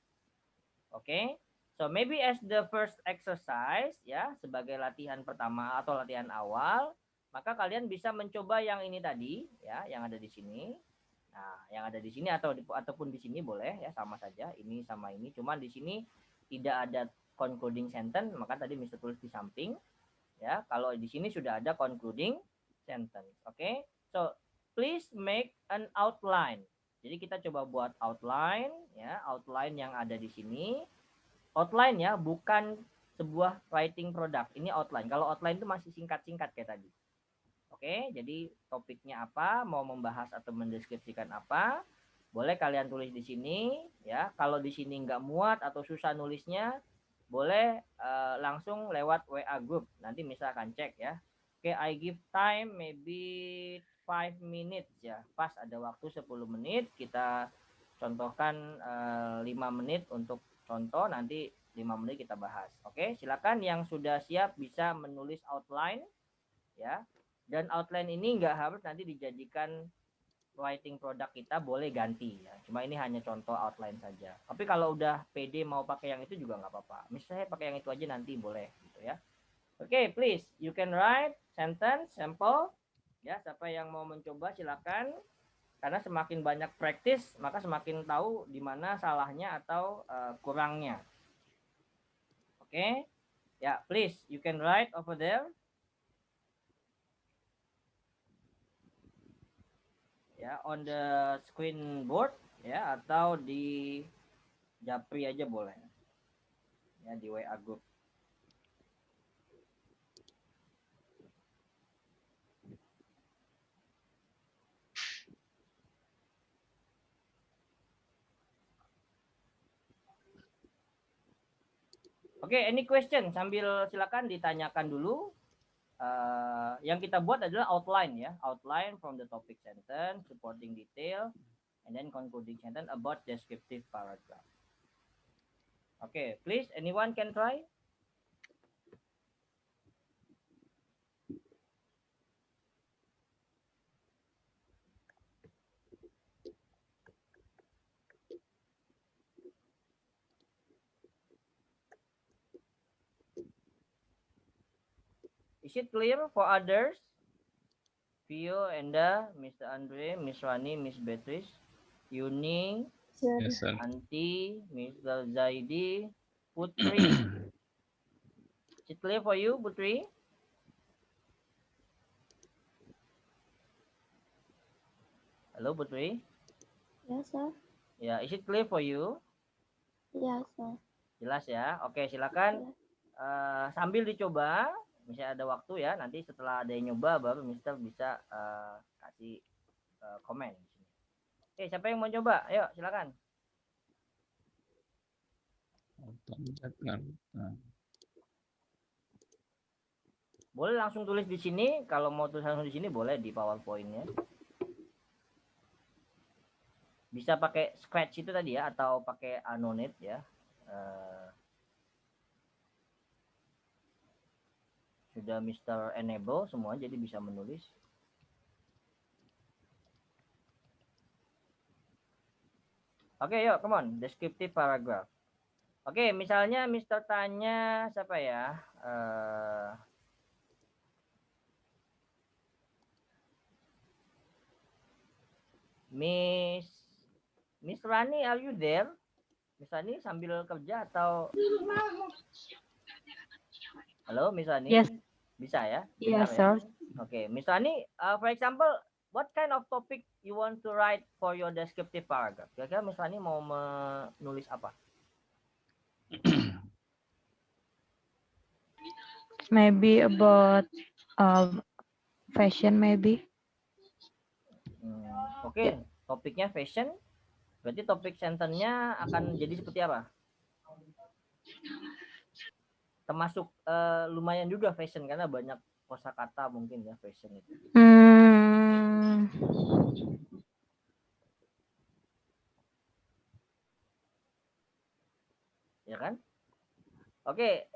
Oke. So maybe as the first exercise ya, sebagai latihan pertama atau latihan awal, maka kalian bisa mencoba yang ini tadi, ya, yang ada di sini. Nah, yang ada di sini ataupun di sini boleh ya, sama saja. Ini sama ini, cuman di sini tidak ada concluding sentence, maka tadi Mr. tulis di samping. Ya, kalau di sini sudah ada concluding sentence. Oke. So, please make an outline. Jadi kita coba buat outline ya, outline yang ada di sini. Outline ya, bukan sebuah writing product. Ini outline. Kalau outline itu masih singkat-singkat kayak tadi. Oke, jadi topiknya apa, mau membahas atau mendeskripsikan apa, boleh kalian tulis di sini ya. Kalau di sini nggak muat atau susah nulisnya, boleh langsung lewat WA group. Nanti misalkan cek ya. Oke, I give time maybe 5 minutes ya. Pas ada waktu 10 menit, kita contohkan 5 menit untuk contoh, nanti 5 menit kita bahas. Oke, silakan yang sudah siap bisa menulis outline ya. Dan outline ini nggak harus nanti dijadikan writing produk kita, boleh ganti ya. Cuma ini hanya contoh outline saja. Tapi kalau udah PD mau pakai yang itu juga nggak apa-apa. Misalnya pakai yang itu aja nanti boleh gitu ya. Oke, please you can write sentence sample ya. Siapa yang mau mencoba silakan. Karena semakin banyak practice maka semakin tahu di mana salahnya atau kurangnya. Oke. Ya, please you can write over there. Ya, on the screen board ya, atau di Japri aja boleh ya, di WA group. Oke, any question sambil silakan ditanyakan dulu. Yang kita buat adalah outline ya, outline from the topic sentence, supporting detail, and then concluding sentence about descriptive paragraph. Okay, please, anyone can try? Is it clear for others? Pio, Enda, Mr. Andre, Miss Rani, Miss Beatrice, Yuni, Yes, sir. Anti, Mr. Zaidi, Putri. Is it clear for you, Putri? Hello, Putri. Yes, sir. Ya, is it clear for you? Yes, sir. Jelas ya. Oke, silakan sambil dicoba. Misalnya ada waktu ya, nanti setelah ada yang nyoba baru Mister bisa kasih komen. Oke, siapa yang mau coba? Ayo, silakan. Boleh langsung tulis di sini. Kalau mau tulis langsung di sini boleh di PowerPoint-nya. Bisa pakai Scratch itu tadi ya, atau pakai Annotate ya. Sudah Mister enable semua, jadi bisa menulis. Oke, yuk, come on. Descriptive paragraph. Oke, misalnya Mister tanya siapa ya? Miss Rani, are you there? Miss Rani sambil kerja atau? Halo, Miss Rani. Yes. Bisa ya? Yes, Bentar, sir. ya? Oke, Miss Rani, for example, what kind of topic you want to write for your descriptive paragraph? Kira-kira Miss Rani mau menulis apa? Maybe about fashion, maybe. Oke, topiknya fashion. Berarti topik sentence-nya akan jadi seperti apa? Termasuk lumayan juga fashion karena banyak kosakata mungkin ya fashion itu. Ya kan? Oke,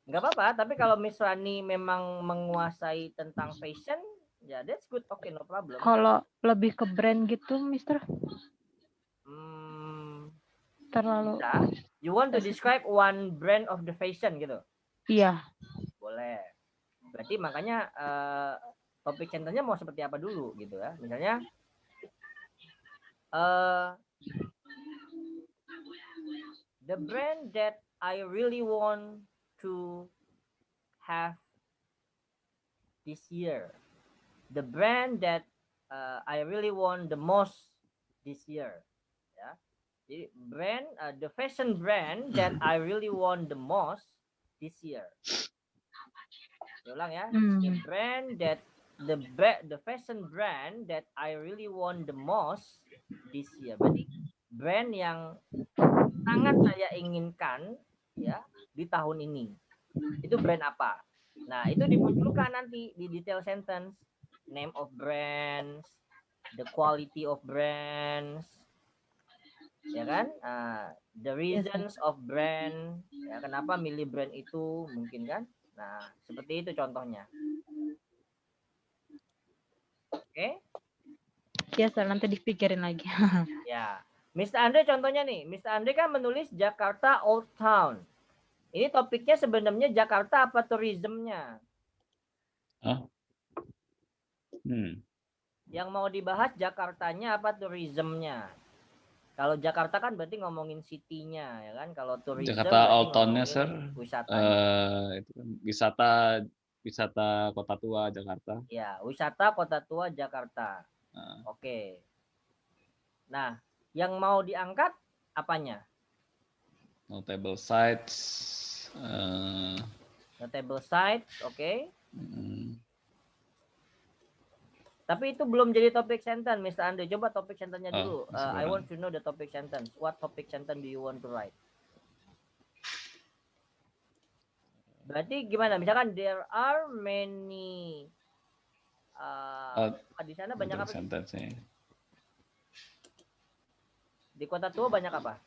nggak apa-apa. Tapi kalau Miss Rani memang menguasai tentang fashion, ya that's good. Oke, no problem. Kalau lebih ke brand gitu, Mister? Terlalu. Bisa. You want to describe one brand of the fashion gitu? Iya. Boleh. Berarti makanya topik centernya mau seperti apa dulu gitu ya. Misalnya the brand that I really want to have this year. The brand that I really want the most this year. Ya. Jadi brand, the fashion brand that I really want the most this year. Ulang ya. The brand that the fashion brand that I really want the most this year. Berarti brand yang sangat saya inginkan ya di tahun ini. Itu brand apa? Nah, itu dimunculkan nanti di detail sentence. Name of brands, the quality of brands, ya kan? The reasons of brand, ya kenapa milih brand itu mungkin kan? Nah, seperti itu contohnya. Oke? Ya, Sir, nanti dipikirin lagi. Ya. Mr. Andre contohnya nih. Mr. Andre kan menulis Jakarta Old Town. Ini topiknya sebenarnya Jakarta apa tourismnya? Yang mau dibahas Jakartanya apa tourismnya? Kalau Jakarta kan berarti ngomongin city-nya ya kan. Kalau tourism Jakarta berarti Old Town-nya, ngomongin Sir. wisatanya. Itu kan wisata Kota Tua Jakarta. Ya, wisata Kota Tua Jakarta. Oke. Nah, yang mau diangkat apanya? Notable sites. Notable sites, oke. Tapi itu belum jadi topik sentence, Mr. Andre. Coba topik sentence-nya dulu. I want to know the topic sentence. What topic sentence do you want to write? Berarti gimana? Misalkan there are many di sana banyak apa sih? Di Kota Tua banyak apa?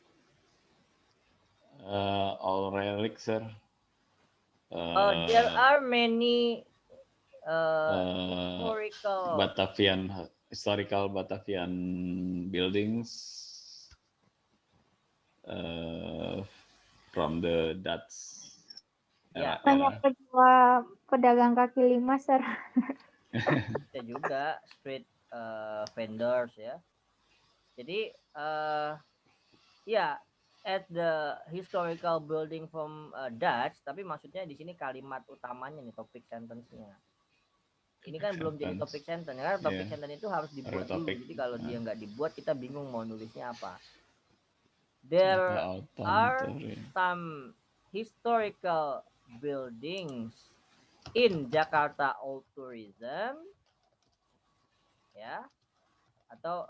All relics, Sir. There are many historical Batavian buildings from the Dutch. Ya. Banyak pedagang kaki lima, Sir. Kita juga street vendors ya. Jadi ya at the historical building from Dutch, tapi maksudnya di sini kalimat utamanya nih topik sentence-nya. Ini kan belum jadi topik sentence, karena topik sentence itu harus dibuat dulu. Jadi kalau dia nggak dibuat, kita bingung mau nulisnya apa. There are some historical buildings in Jakarta Old Tourism, ya, atau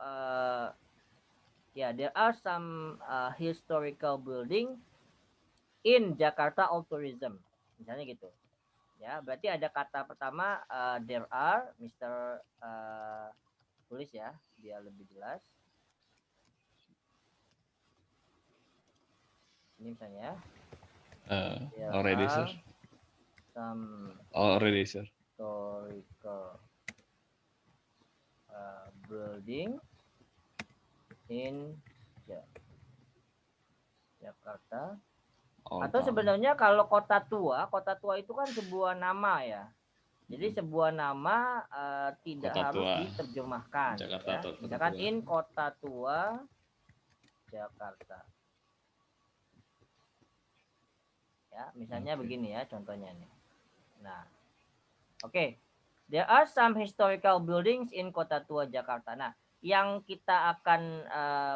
there are some historical building in Jakarta Old Tourism, misalnya gitu. Ya, berarti ada kata pertama there are, Mr. Tulis ya, biar lebih jelas. Ini misalnya. Already, Sir. Some already, Sir. Historical building in Jakarta. Atau sebenarnya kalau Kota Tua itu kan sebuah nama ya. Jadi sebuah nama tidak Kota harus Tua diterjemahkan. Jakarta, Ya. Misalkan in Kota Tua Jakarta. Ya, misalnya begini ya contohnya nih. Nah, oke. There are some historical buildings in Kota Tua Jakarta. Nah, yang kita akan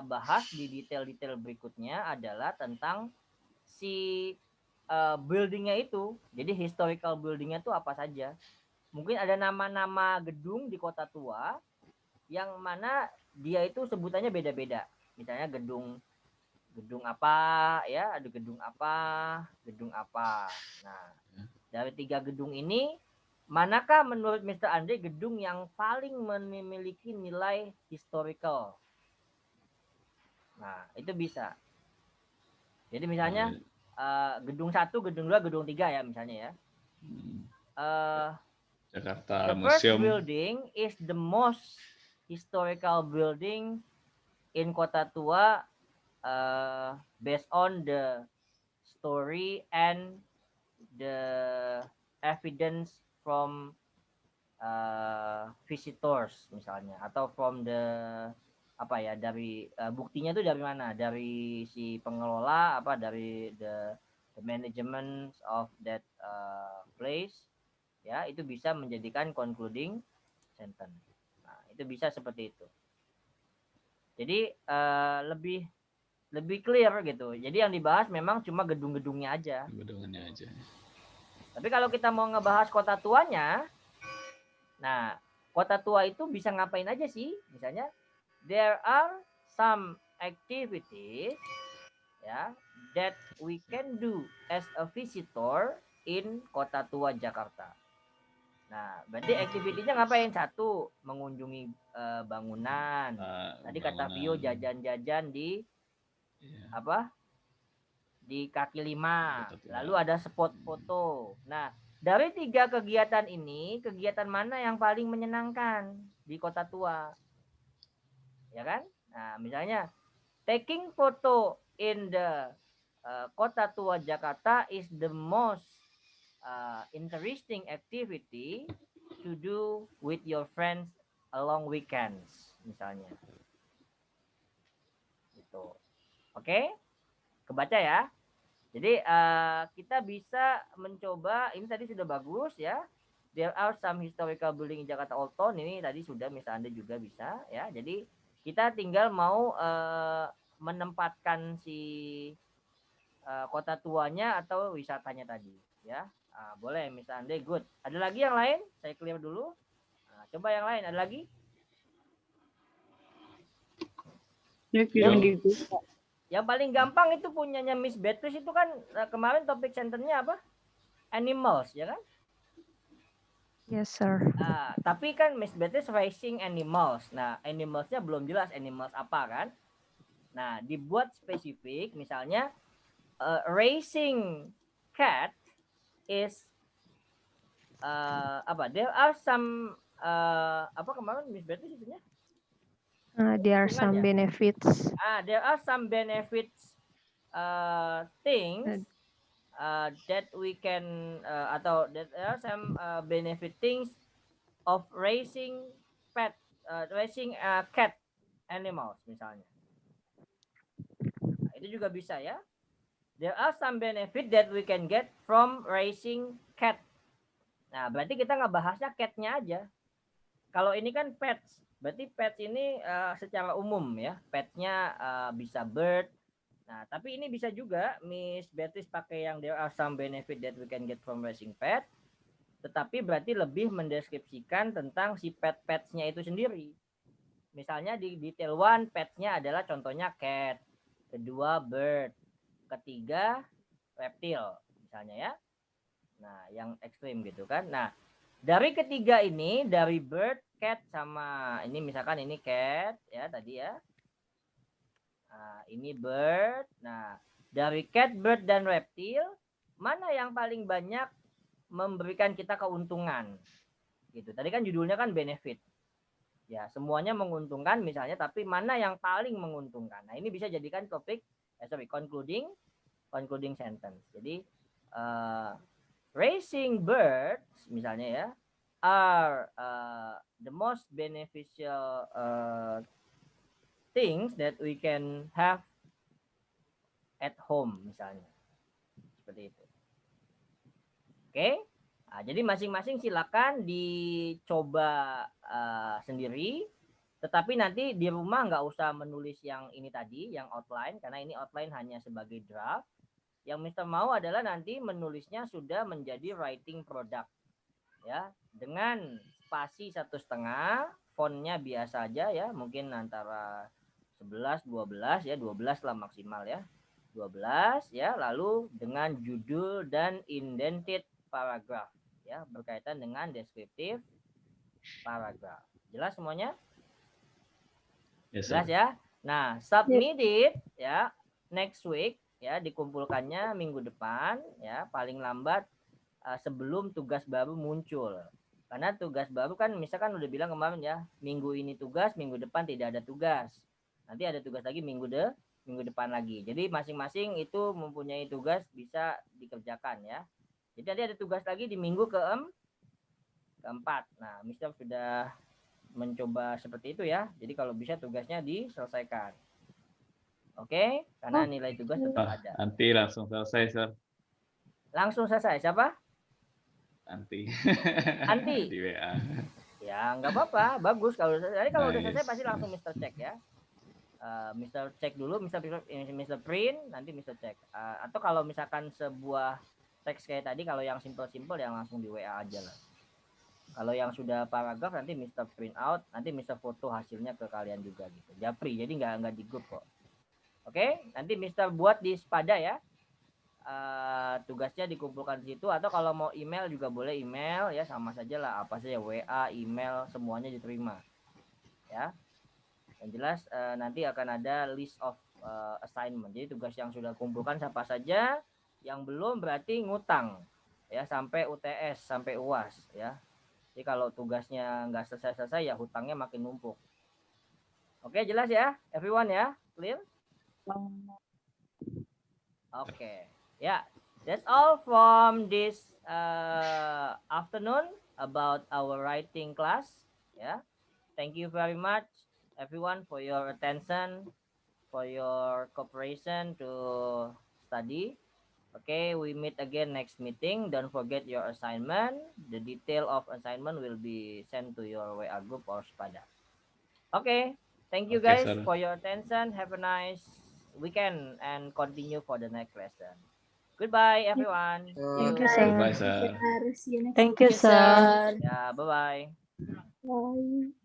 bahas di detail-detail berikutnya adalah tentang si buildingnya itu. Jadi historical buildingnya itu apa saja. Mungkin ada nama-nama gedung di Kota Tua yang mana dia itu sebutannya beda-beda. Misalnya gedung apa ya, ada gedung apa. Nah, dari 3 gedung ini manakah menurut Mr. Andre gedung yang paling memiliki nilai historical? Nah, itu bisa. Jadi misalnya gedung 1, gedung 2, gedung 3 ya misalnya ya. Jakarta The first Museum. building is the most historical building in Kota Tua based on the story and the evidence from visitors misalnya, atau from the apa ya, dari buktinya itu dari mana, dari si pengelola, apa dari the management of that place ya, itu bisa menjadikan concluding sentence. Nah, itu bisa seperti itu. Jadi lebih clear gitu. Jadi yang dibahas memang cuma gedung-gedungnya aja. Gedungannya aja. Tapi kalau kita mau ngebahas kota tuanya, nah kota tua itu bisa ngapain aja sih? Misalnya there are some activities ya that we can do as a visitor in Kota Tua Jakarta. Nah, berarti aktivitinya ngapain? Satu, mengunjungi bangunan. Tadi kata Vio jajan-jajan di apa? Di kaki lima. Lalu ada spot foto. Nah, dari 3 kegiatan ini, kegiatan mana yang paling menyenangkan di Kota Tua? Ya kan? Nah, misalnya taking photo in the Kota Tua Jakarta is the most interesting activity to do with your friends along weekends misalnya. Gitu. Oke? Kebaca ya. Jadi kita bisa mencoba, ini tadi sudah bagus ya. There are some historical building in Jakarta Old Town, ini tadi sudah, misalnya Anda juga bisa ya. Jadi kita tinggal mau menempatkan si kota tuanya atau wisatanya tadi ya. Boleh misalnya Anda good. Ada lagi yang lain? Saya clear dulu. Coba yang lain, ada lagi? Yang paling gampang itu punyanya Miss Beatrice itu kan kemarin topik centernya apa? Animals, ya kan? Yes, sir. Tapi kan Miss Beatrice raising animals. Nah, animalsnya belum jelas animals apa kan? Nah, dibuat spesifik, misalnya raising cat is apa? There are some apa kemarin Miss Beatrice itunya? There are some benefits. There are some benefits things that we can atau there are some benefit things of raising pet, raising cat animals misalnya. Nah, itu juga bisa ya. There are some benefit that we can get from raising cat. Nah, berarti kita nggak bahasnya catnya aja. Kalau ini kan pets, berarti pets ini secara umum ya. Petnya bisa bird. Nah, tapi ini bisa juga Miss Beatrice pakai yang there are some benefit that we can get from raising pet. Tetapi berarti lebih mendeskripsikan tentang si pet-petsnya itu sendiri. Misalnya di detail 1 petsnya adalah contohnya cat, kedua bird, ketiga reptil misalnya ya. Nah, yang ekstrim gitu kan. Nah, dari ketiga ini, dari bird, cat sama ini misalkan ini cat ya tadi ya. Nah, ini bird. Nah, dari cat, bird dan reptil, mana yang paling banyak memberikan kita keuntungan? Gitu. Tadi kan judulnya kan benefit. Ya, semuanya menguntungkan misalnya, tapi mana yang paling menguntungkan? Nah, ini bisa jadikan topik concluding sentence. Jadi raising birds misalnya ya are the most beneficial things that we can have at home misalnya. Seperti itu. Oke? Nah, jadi masing-masing silakan dicoba sendiri. Tetapi nanti di rumah nggak usah menulis yang ini tadi, yang outline, karena ini outline hanya sebagai draft. Yang Mister mau adalah nanti menulisnya sudah menjadi writing product. Ya, dengan spasi 1,5, fontnya biasa aja ya, mungkin antara 11, 12 ya, 12 lah maksimal ya. 12 ya, lalu dengan judul dan indented paragraph ya, berkaitan dengan deskriptif paragraph. Jelas semuanya? Yes, jelas ya. Nah, submit it ya next week ya, dikumpulkannya minggu depan ya, paling lambat sebelum tugas baru muncul. Karena tugas baru kan misalkan udah bilang kemarin ya, minggu ini tugas, minggu depan tidak ada tugas. Nanti ada tugas lagi minggu depan lagi. Jadi masing-masing itu mempunyai tugas bisa dikerjakan ya. Jadi ada tugas lagi di minggu keempat. Nah, Mister sudah mencoba seperti itu ya. Jadi kalau bisa tugasnya diselesaikan. Oke, karena nilai tugas tetap ada. Nanti langsung selesai, Sir. Langsung selesai. Siapa? Nanti. Nanti. Di WA. Ya, nggak apa-apa. Bagus kalau jadi kalau udah selesai Nice. pasti langsung Mister cek ya. Mister cek dulu, Mister print, nanti Mister cek. Atau kalau misalkan sebuah teks kayak tadi, kalau yang simple-simple yang langsung di WA aja lah. Kalau yang sudah paragraf nanti Mister print out, nanti Mister foto hasilnya ke kalian juga gitu. Japri, jadi nggak di grup kok. Oke, nanti Mister buat di Spada ya. Tugasnya dikumpulkan di situ, atau kalau mau email juga boleh email ya, sama saja lah, apa saja WA, email, semuanya diterima ya. Yang jelas nanti akan ada list of assignment. Jadi tugas yang sudah kumpulkan siapa saja, yang belum berarti ngutang ya sampai UTS, sampai UAS ya. Jadi kalau tugasnya nggak selesai-selesai ya hutangnya makin numpuk. Oke, jelas ya everyone ya, clear? Oke. Yeah, that's all from this afternoon about our writing class. Yeah, thank you very much, everyone, for your attention, for your cooperation to study. Okay, we meet again next meeting. Don't forget your assignment. The detail of assignment will be sent to your WA group or Spada. Okay, thank you Okay, guys sir. for your attention. Have a nice weekend and continue for the next lesson. Goodbye, everyone. Thank you, sir. Goodbye, sir. Harus Thank you, sir. Ya, bye-bye. Bye.